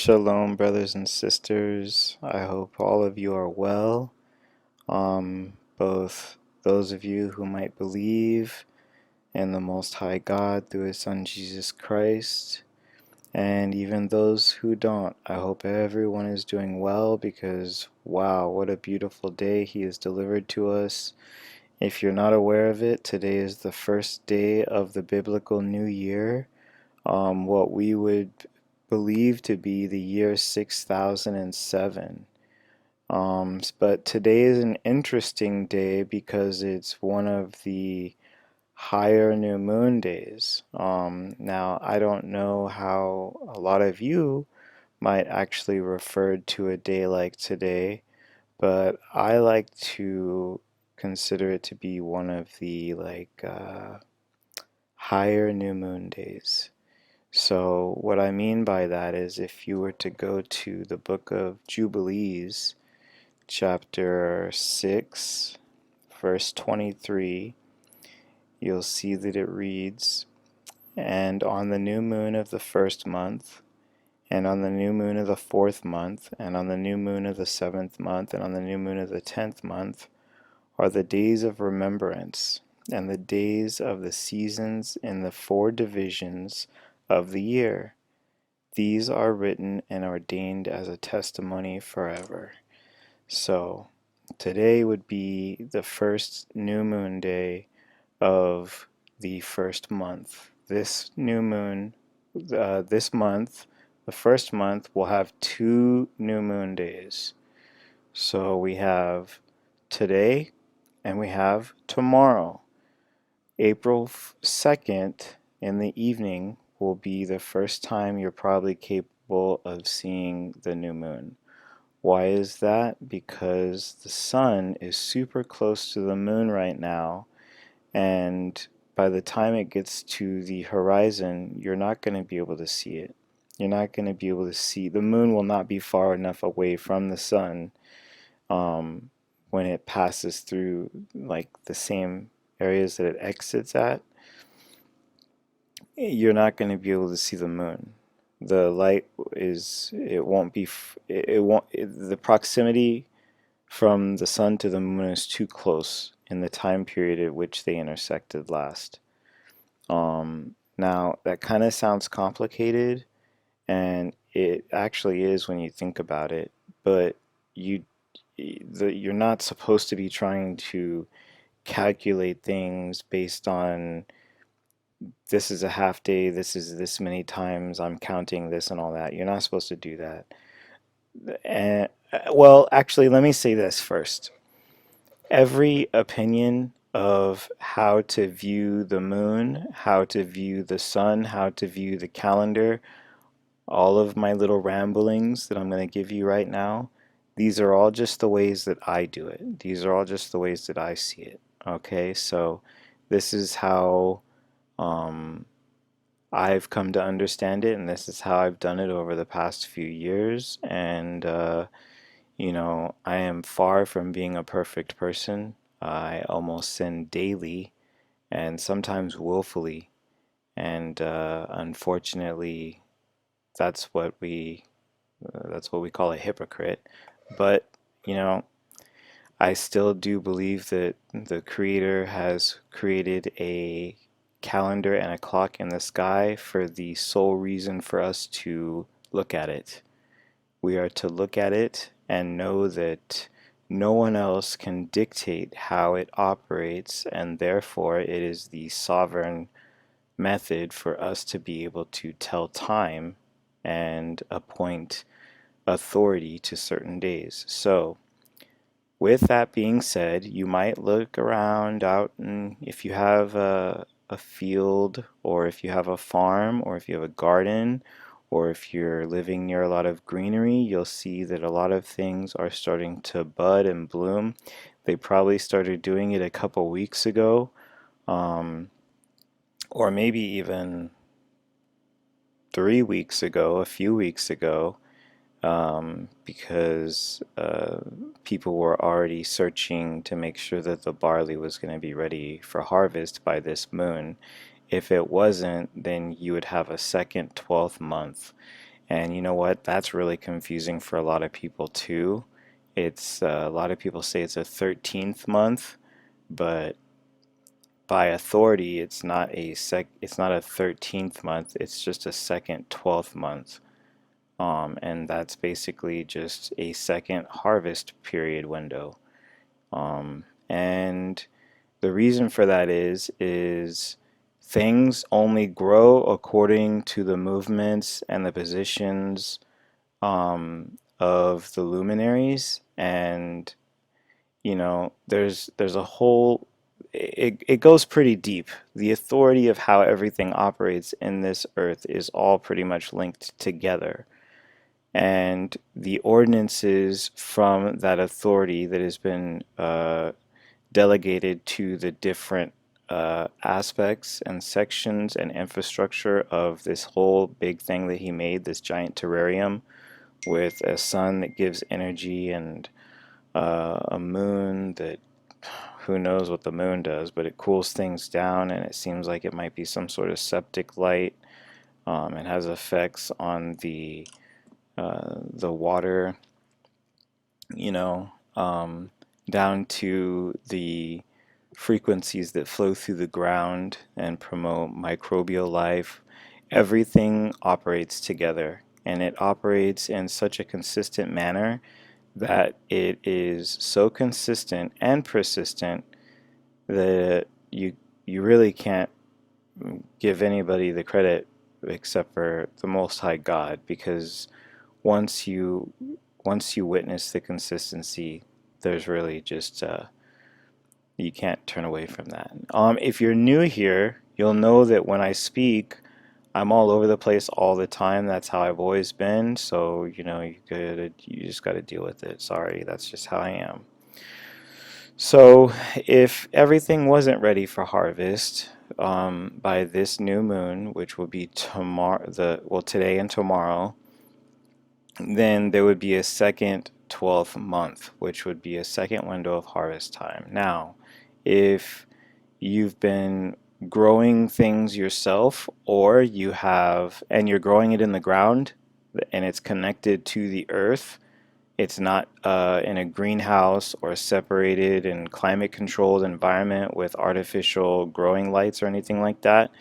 Shalom, brothers and sisters. I hope all of you are well. Both those of you who might believe in the Most High God through His Son Jesus Christ, and even those who don't. I hope everyone is doing well because, wow, what a beautiful day He has delivered to us. If you're not aware of it, today is the first day of the biblical new year, what we would believe to be the year 6007. But today is an interesting day because it's one of the higher new moon days. Now, I don't know how a lot of you might actually refer to a day like today, but I like to consider it to be one of the higher new moon days. So, what I mean by that is if you were to go to the book of Jubilees, chapter 6, verse 23, you'll see that it reads, "And on the new moon of the first month, and on the new moon of the fourth month, and on the new moon of the seventh month, and on the new moon of the 10th month, are the days of remembrance, and the days of the seasons in the four divisions of the year. These are written and ordained as a testimony forever." So, today would be the first new moon day of the first month. This new moon, this month, the first month, will have two new moon days. So we have today and we have tomorrow. April 2nd in the evening will be the first time you're probably capable of seeing the new moon. Why is that? Because the sun is super close to the moon right now, and by the time it gets to the horizon, you're not going to be able to see it. You're not going to be able to see, the moon will not be far enough away from the sun um, when it passes through like the same areas that it exits at. You're not going to be able to see the moon. The light is, it won't be, it won't, the proximity from the sun to the moon is too close in the time period at which they intersected last. Now, that kind of sounds complicated, and it actually is when you think about it, but you, you're not supposed to be trying to calculate things based on this is a half day, this is this many times, I'm counting this and all that. You're not supposed to do that. And well, actually, let me say this first. Every opinion of how to view the moon, how to view the sun, how to view the calendar, all of my little ramblings that I'm going to give you right now, these are all just the ways that I do it. These are all just the ways that I see it. Okay, so this is how um, I've come to understand it, and this is how I've done it over the past few years. And I am far from being a perfect person. I almost sin daily and sometimes willfully. And unfortunately, that's what we that's what we call a hypocrite. But you know, I still do believe that the Creator has created a calendar and a clock in the sky for the sole reason for us to look at it. We are to look at it and know that no one else can dictate how it operates, and therefore it is the sovereign method for us to be able to tell time and appoint authority to certain days. So, with that being said, you might look around out, and if you have a field, or if you have a farm, or if you have a garden, or if you're living near a lot of greenery, you'll see that a lot of things are starting to bud and bloom. They probably started doing it a couple weeks ago, um, or maybe even 3 weeks ago, a few weeks ago, because people were already searching to make sure that the barley was going to be ready for harvest by this moon. If it wasn't, then you would have a second 12th month. And you know what? That's really confusing for a lot of people too. It's a lot of people say it's a 13th month, but by authority, it's not a 13th month. It's just a second 12th month. And that's basically just a second harvest period window. And the reason for that is things only grow according to the movements and the positions of the luminaries. And there's a whole it goes pretty deep. The authority of how everything operates in this earth is all pretty much linked together. And the ordinances from that authority that has been delegated to the different aspects and sections and infrastructure of this whole big thing that he made, this giant terrarium with a sun that gives energy and a moon that who knows what the moon does, but it cools things down and it seems like it might be some sort of septic light. It has effects on the water, you know, down to the frequencies that flow through the ground and promote microbial life. Everything operates together, and it operates in such a consistent manner that it is so consistent and persistent that you really can't give anybody the credit except for the Most High God, because once you once you witness the consistency, there's really just you can't turn away from that. If you're new here, you'll know that when I speak, I'm all over the place all the time. That's how I've always been. So you just gotta deal with it. Sorry, that's just how I am. So if everything wasn't ready for harvest by this new moon, which will be tomorrow, today and tomorrow, then there would be a second 12th month, which would be a second window of harvest time. Now, if you've been growing things yourself, or and you're growing it in the ground and it's connected to the earth, it's not in a greenhouse or separated and climate controlled environment with artificial growing lights or anything like that.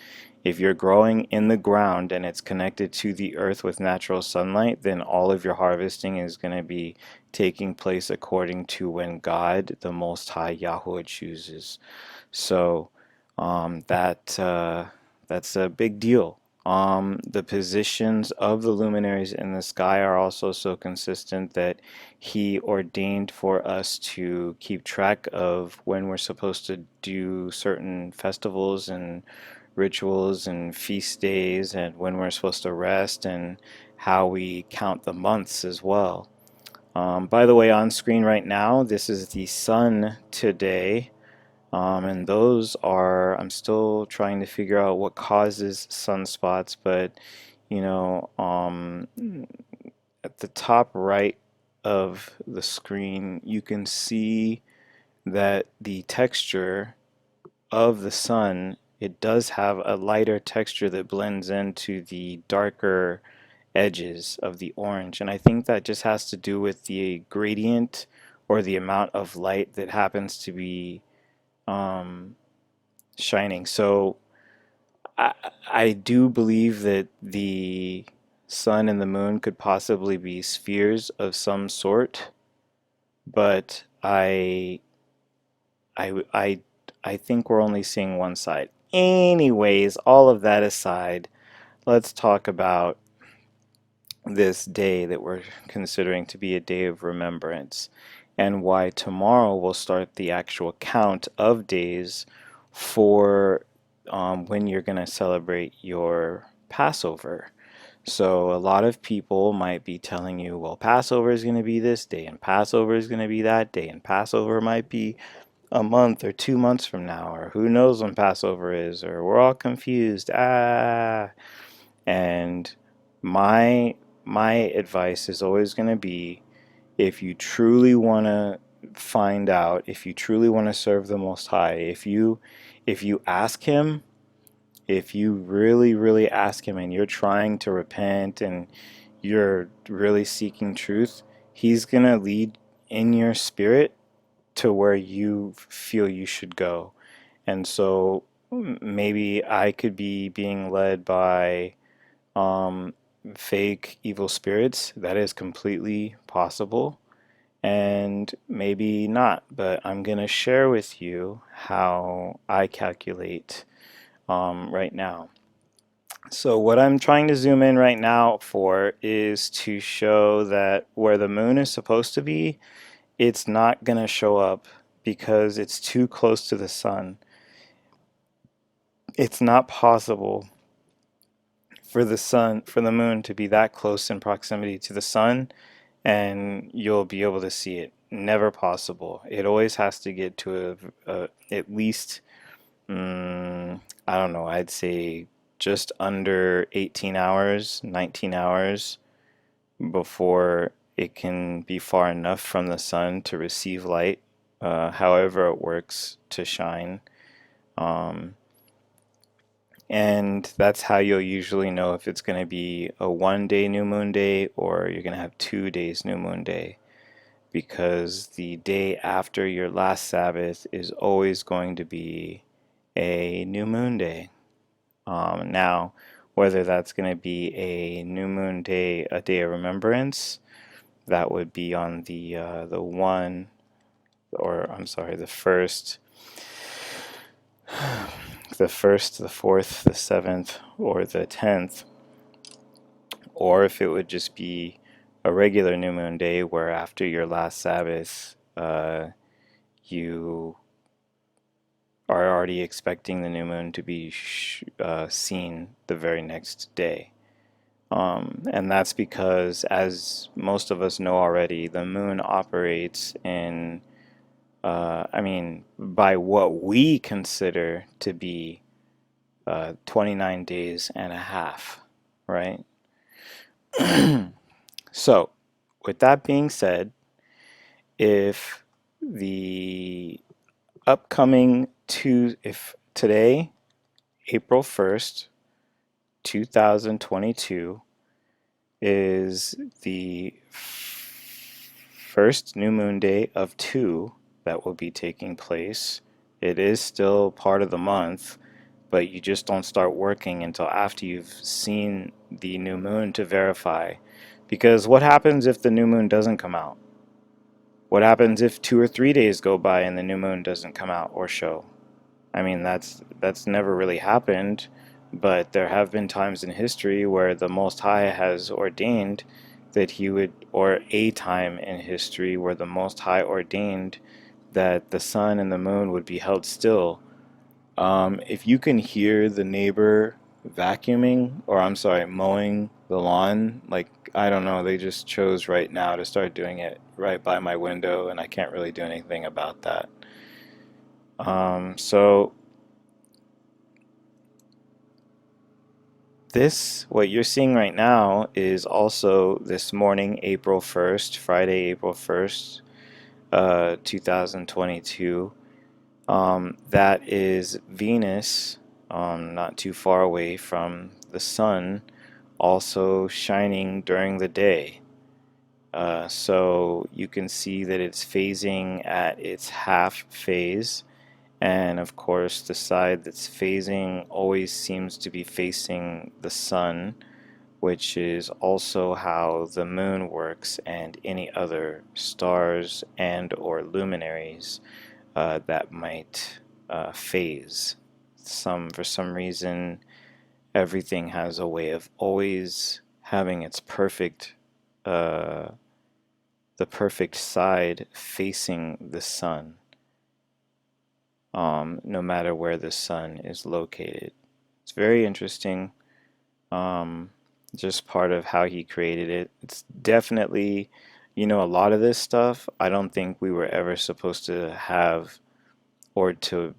If you're growing in the ground and it's connected to the earth with natural sunlight, then all of your harvesting is going to be taking place according to when God, the Most High Yahweh, chooses. So that's a big deal. The positions of the luminaries in the sky are also so consistent that he ordained for us to keep track of when we're supposed to do certain festivals and rituals and feast days, and when we're supposed to rest, and how we count the months as well. By the way, on screen right now, this is the sun today. And those are, I'm still trying to figure out what causes sunspots, but you know, um, at the top right of the screen, you can see that the texture of the sun, it does have a lighter texture that blends into the darker edges of the orange. And I think that just has to do with the gradient or the amount of light that happens to be um, shining. So I, I do believe that the sun and the moon could possibly be spheres of some sort, but I, I, I think we're only seeing one side. Anyways, all of that aside, let's talk about this day that we're considering to be a day of remembrance, and why tomorrow will start the actual count of days for when you're going to celebrate your Passover. So a lot of people might be telling you, well, Passover is going to be this day, and Passover is going to be that day, and Passover might be a month or 2 months from now, or who knows when Passover is, or we're all confused. And my my advice is always going to be, if you truly want to find out, if you truly want to serve the Most High, if you ask Him, if you really, really ask Him and you're trying to repent, and you're really seeking truth, He's gonna lead in your spirit to where you feel you should go. And so maybe I could be being led by um, fake evil spirits. That is completely possible. And maybe not, but I'm going to share with you how I calculate right now. So, what I'm trying to zoom in right now for is to show that where the moon is supposed to be, it's not going to show up because it's too close to the sun. It's not possible for the moon to be that close in proximity to the sun and you'll be able to see it. Never possible. It always has to get to at least, I don't know, I'd say just under 18 hours, 19 hours before it can be far enough from the sun to receive light, however it works to shine. Um, and that's how you'll usually know if it's going to be a 1 day new moon day or you're going to have 2 days new moon day, because the day after your last Sabbath is always going to be a new moon day. Now, whether that's going to be a new moon day, a day of remembrance, that would be on the one, or I'm sorry, the first, the fourth, the seventh, or the 10th, or if it would just be a regular new moon day where after your last Sabbath, you are already expecting the new moon to be seen the very next day. And that's because, as most of us know already, the moon operates in, I mean, by what we consider to be 29 days and a half, right? So, with that being said, if the if today, April 1st, 2022, is the first new moon day of two that will be taking place. It is still part of the month, but you just don't start working until after you've seen the new moon to verify. Because what happens if the new moon doesn't come out? What happens if 2 or 3 days go by and the new moon doesn't come out or show? I mean, that's never really happened, but there have been times in history where the Most High has ordained that he would, or a time in history where the Most High ordained that the sun and the moon would be held still. If you can hear the neighbor vacuuming, or I'm sorry, mowing the lawn, like, I don't know, they just chose right now to start doing it right by my window, and I can't really do anything about that. So what you're seeing right now is also this morning, April 1st, Friday, April 1st, 2022. That is Venus, not too far away from the sun, also shining during the day. So you can see that it's phasing at its half phase. And of course, the side that's phasing always seems to be facing the sun, which is also how the moon works and any other stars and or luminaries that might phase. For some reason, everything has a way of always having its uh, the perfect side facing the sun, no matter where the sun is located. It's very interesting. Um, just part of how he created it. It's definitely, a lot of this stuff, I don't think we were ever supposed to have or to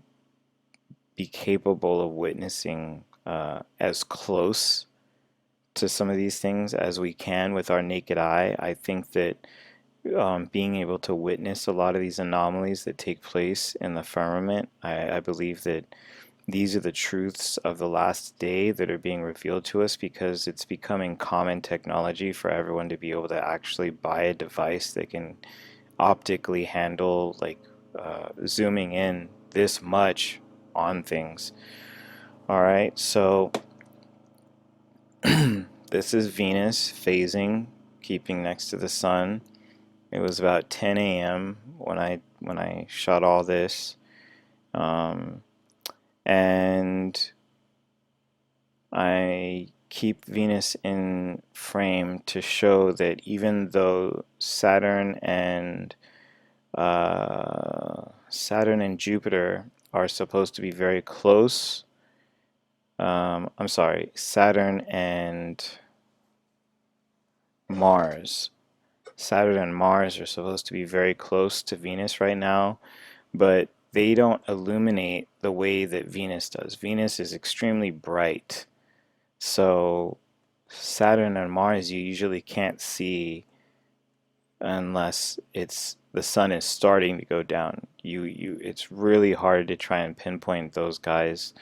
be capable of witnessing as close to some of these things as we can with our naked eye. I think that being able to witness a lot of these anomalies that take place in the firmament, I believe that These are the truths of the last day that are being revealed to us because it's becoming common technology for everyone to be able to actually buy a device that can optically handle like zooming in this much on things. All right, so this is Venus phasing, keeping next to the sun. It was about 10 a.m. when I shot all this, um, and I keep Venus in frame to show that even though Saturn and Jupiter are supposed to be very close. I'm sorry, Saturn and Mars. Saturn and Mars are supposed to be very close to Venus right now, but they don't illuminate the way that Venus does. Venus is extremely bright, so Saturn and Mars you usually can't see unless it's the sun is starting to go down. It's really hard to try and pinpoint those guys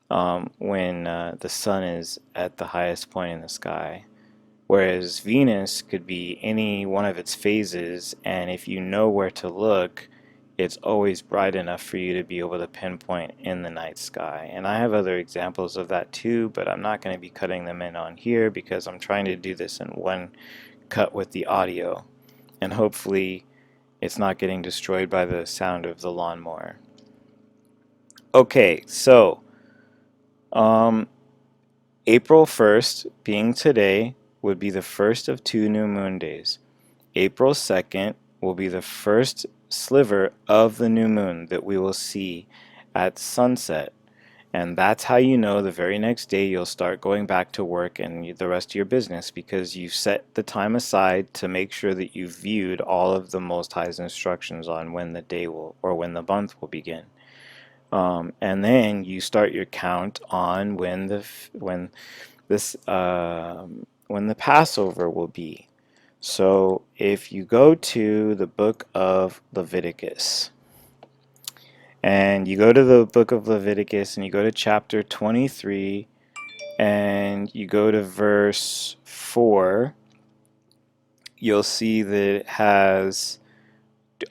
when the sun is at the highest point in the sky. Whereas Venus could be any one of its phases, and if you know where to look, it's always bright enough for you to be able to pinpoint in the night sky. And I have other examples of that too, but I'm not going to be cutting them in on here because I'm trying to do this in one cut with the audio. And hopefully it's not getting destroyed by the sound of the lawnmower. Okay, so um, April 1st, being today, would be the first of two new moon days. April 2nd will be the first sliver of the new moon that we will see at sunset. And that's how you know the very next day you'll start going back to work and the rest of your business because you've set the time aside to make sure that you've viewed all of the Most High's instructions on when the day will or when the month will begin. And then you start your count on when the Passover will be. So if you go to the book of Leviticus, and you go to the book of Leviticus and you go to chapter 23 and you go to verse 4, you'll see that it has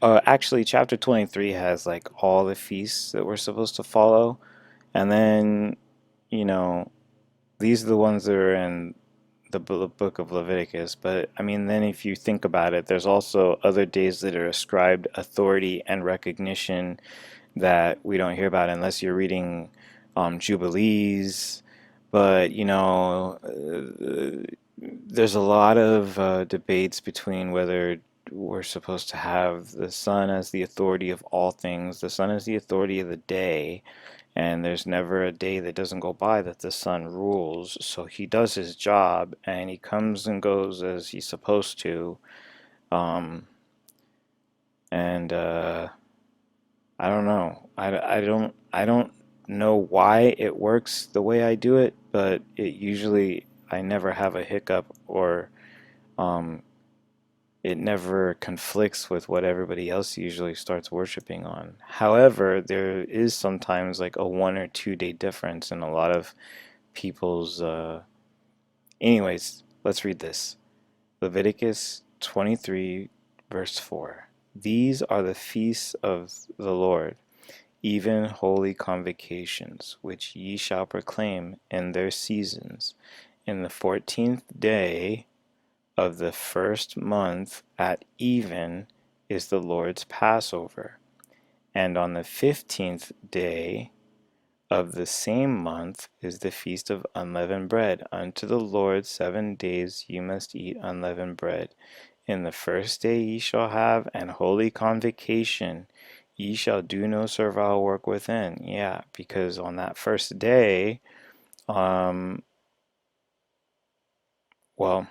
actually chapter 23 has like all the feasts that we're supposed to follow. And then, you know, these are the ones that are in the book of Leviticus. But I mean, then if you think about it, there's also other days that are ascribed authority and recognition that we don't hear about unless you're reading Jubilees. But, there's a lot of debates between whether we're supposed to have the sun as the authority of all things. The sun is the authority of the day, and there's never a day that doesn't go by that the sun rules. So he does his job, and he comes and goes as he's supposed to. Um, and I don't know. I don't know why it works the way I do it, but it usually I never have a hiccup or um, it never conflicts with what everybody else usually starts worshiping on. However, there is sometimes like a 1 or 2 day difference in a lot of people's. Anyways, let's read this. Leviticus 23, verse 4. These are the feasts of the Lord, even holy convocations, which ye shall proclaim in their seasons. In the 14th day of the first month at even is the Lord's Passover, and on the 15th day of the same month is the feast of unleavened bread. Unto the Lord 7 days ye must eat unleavened bread. In the first day ye shall have an holy convocation. Ye shall do no servile work within. Yeah, because on that first day, um, well,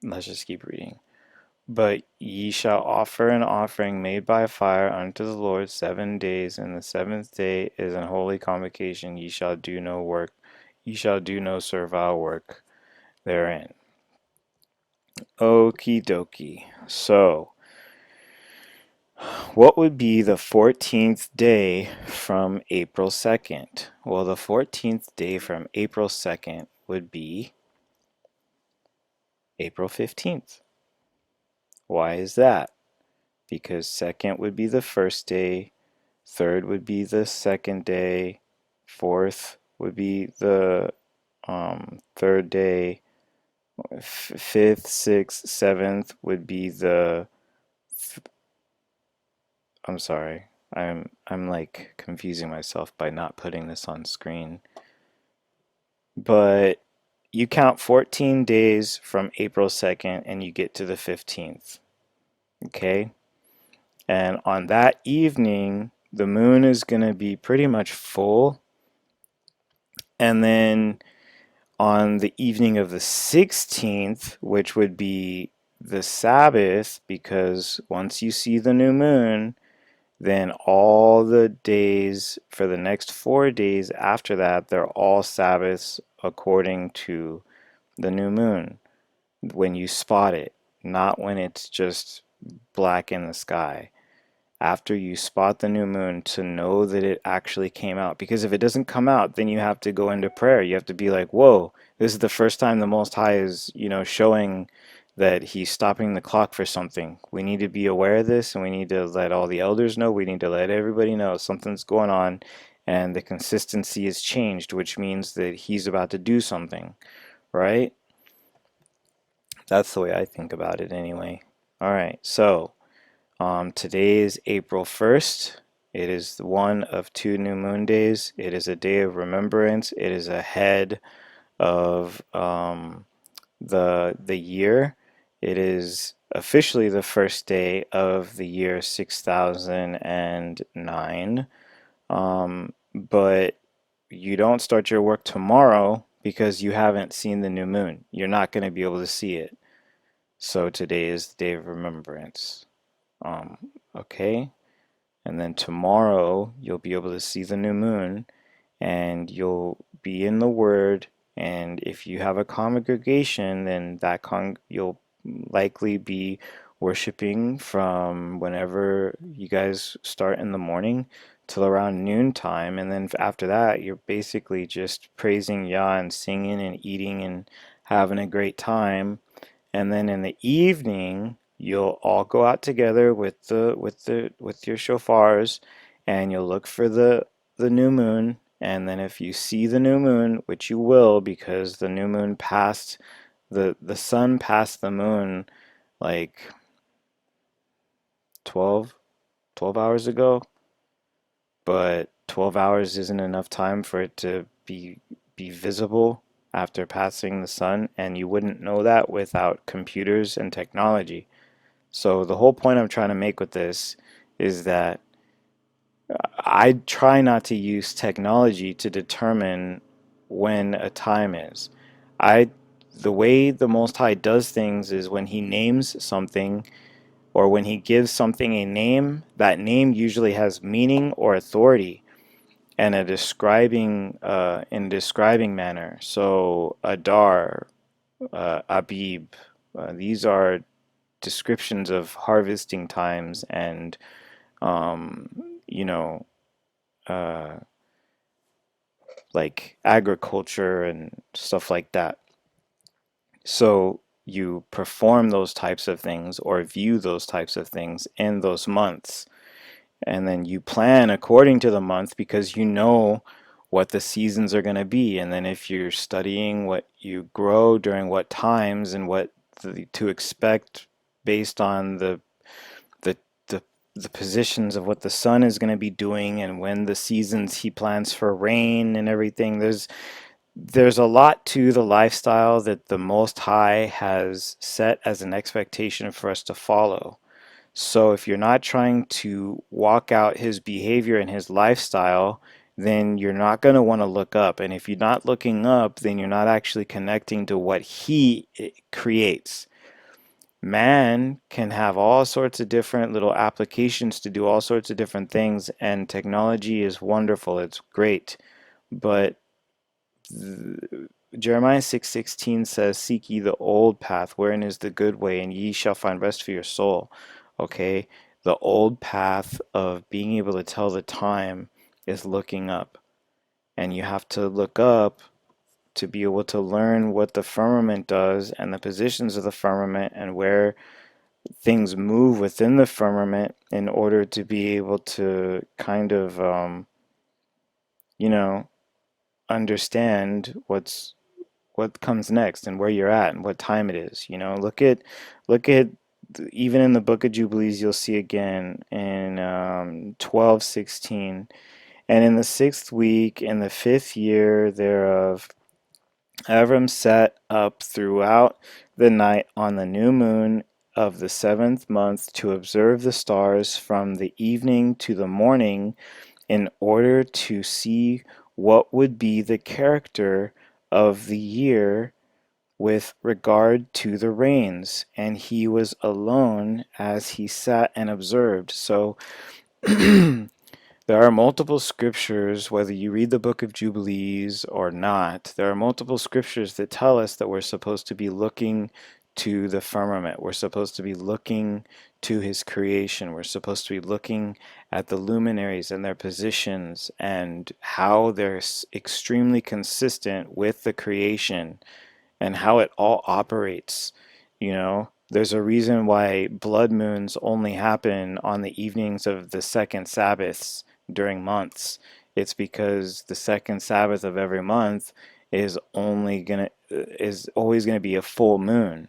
let's just keep reading. But ye shall offer an offering made by fire unto the Lord 7 days, and the seventh day is an holy convocation. Ye shall do no work, ye shall do no servile work therein. Okie dokie. So, What would be the 14th day from April 2nd? Well, the 14th day from April 2nd would be April 15th. Why is that? Because second would be the first day, third would be the second day, fourth would be the third day, fifth, sixth, seventh would be the. I'm sorry, I'm like confusing myself by not putting this on screen. But you count 14 days from April 2nd and you get to the 15th. Okay? And on that evening, the moon is going to be pretty much full. And then on the evening of the 16th, which would be the Sabbath, because once you see the new moon, then all the days for the next 4 days after that, they're all Sabbaths according to the new moon when you spot it, not when it's just black in the sky. After you spot the new moon to know that it actually came out. Because if it doesn't come out, then you have to go into prayer. You have to be like, whoa, this is the first time the Most High is, showing that he's stopping the clock for something. We need to be aware of this and we need to let all the elders know. We need to let everybody know something's going on and the consistency has changed, which means that he's about to do something, right? That's the way I think about it anyway. All right, so today is April 1st. It is one of two new moon days. It is a day of remembrance. It is ahead of the year. It is officially the first day of the year 6009. But you don't start your work tomorrow because you haven't seen the new moon. You're not going to be able to see it. So today is the day of remembrance. Um, okay? And then tomorrow you'll be able to see the new moon and you'll be in the Word. And if you have a congregation, then you'll likely be worshiping from whenever you guys start in the morning till around noontime. And then after that, you're basically just praising Yah and singing and eating and having a great time. And then in the evening, you'll all go out together with your shofars, and you'll look for the new moon. And then if you see the new moon, which you will, because the new moon passed the sun passed the moon like 12 12 hours ago, but 12 hours isn't enough time for it to be visible after passing the sun, and you wouldn't know that without computers and technology. So the whole point I'm trying to make with this is that I try not to use technology to determine when a time is. I the way the Most High does things is when he names something or when he gives something a name, that name usually has meaning or authority and a describing in a describing manner. So Adar, Abib, these are descriptions of harvesting times and um, you know, uh, like agriculture and stuff like that. So you perform those types of things or view those types of things in those months. And then you plan according to the month because you know what the seasons are going to be. And then if you're studying what you grow during what times and what to expect based on the the the positions of what the sun is going to be doing and when the seasons he plans for rain and everything. There's a lot to the lifestyle that the Most High has set as an expectation for us to follow. So if you're not trying to walk out his behavior and his lifestyle, then you're not going to want to look up. And if you're not looking up, then you're not actually connecting to what he creates. Man can have all sorts of different little applications to do all sorts of different things, and technology is wonderful. It's great. But Jeremiah 6:16 says, "Seek ye the old path, wherein is the good way, and ye shall find rest for your soul." Okay? The old path of being able to tell the time is looking up. And you have to look up to be able to learn what the firmament does and the positions of the firmament and where things move within the firmament in order to be able to kind of, you know, understand what comes next and where you're at and what time it is. Look at even in the Book of Jubilees, you'll see again in 12:16, and in the sixth week, in the fifth year thereof, Avram sat up throughout the night on the new moon of the seventh month to observe the stars from the evening to the morning in order to see what would be the character of the year with regard to the rains. And he was alone as he sat and observed. So there are multiple scriptures, whether you read the Book of Jubilees or not, there are multiple scriptures that tell us that we're supposed to be looking to the firmament. We're supposed to be looking to his creation. We're supposed to be looking at the luminaries and their positions and how they're extremely consistent with the creation and how it all operates. There's a reason why blood moons only happen on the evenings of the second Sabbaths during months. It's because the second Sabbath of every month is always gonna be a full moon.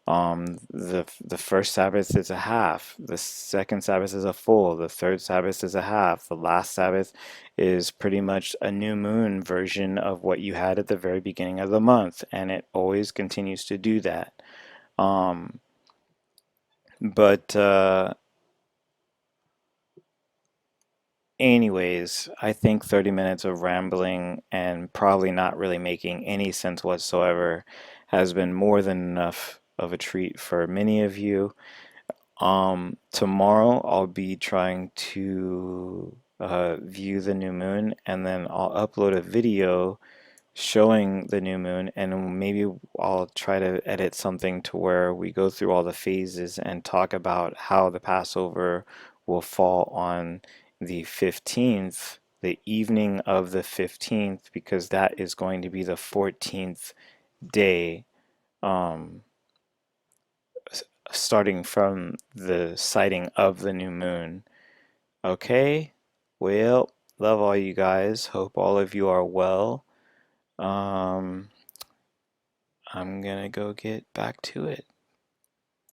The first Sabbath is a half. The second Sabbath is a full. The third Sabbath is a half. The last Sabbath is pretty much a new moon version of what you had at the very beginning of the month, and it always continues to do that. Um, but anyways, I think 30 minutes of rambling and probably not really making any sense whatsoever has been more than enough of a treat for many of you. Tomorrow I'll be trying to view the new moon, and then I'll upload a video showing the new moon, and maybe I'll try to edit something to where we go through all the phases and talk about how the Passover will fall on the 15th, the evening of the 15th, because that is going to be the 14th day. Um, Starting from the sighting of the new moon. Okay, well, love all you guys. Hope all of you are well. Um, I'm gonna go get back to it.